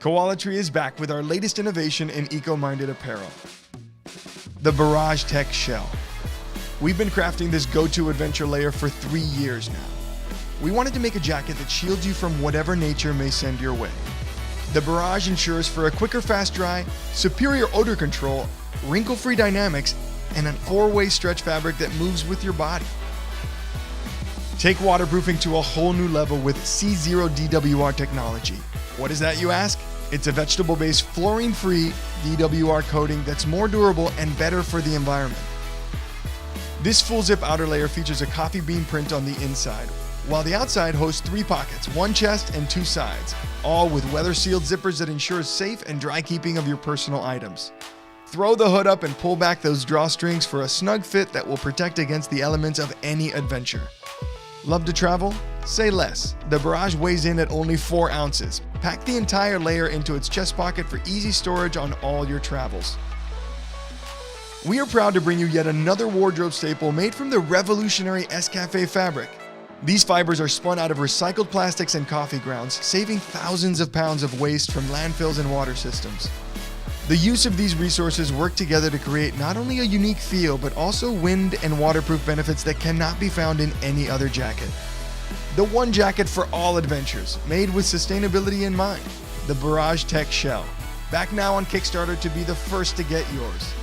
Koalatry is back with our latest innovation in eco-minded apparel, the Barrage Tech Shell. We've been crafting this go-to adventure layer for 3 years now. We wanted to make a jacket that shields you from whatever nature may send your way. The Barrage ensures for a quicker fast dry, superior odor control, wrinkle-free dynamics, and a 4-way stretch fabric that moves with your body. Take waterproofing to a whole new level with C0 DWR technology. What is that, you ask? It's a vegetable-based, fluorine-free DWR coating that's more durable and better for the environment. This full-zip outer layer features a coffee bean print on the inside, while the outside hosts 3 pockets, 1 chest and 2 sides, all with weather-sealed zippers that ensure safe and dry keeping of your personal items. Throw the hood up and pull back those drawstrings for a snug fit that will protect against the elements of any adventure. Love to travel? Say less. The Barrage weighs in at only 4 ounces. Pack the entire layer into its chest pocket for easy storage on all your travels. We are proud to bring you yet another wardrobe staple made from the revolutionary Escafé fabric. These fibers are spun out of recycled plastics and coffee grounds, saving thousands of pounds of waste from landfills and water systems. The use of these resources work together to create not only a unique feel, but also wind and waterproof benefits that cannot be found in any other jacket. The one jacket for all adventures, made with sustainability in mind. The Barrage Tech Shell. Back now on Kickstarter to be the first to get yours.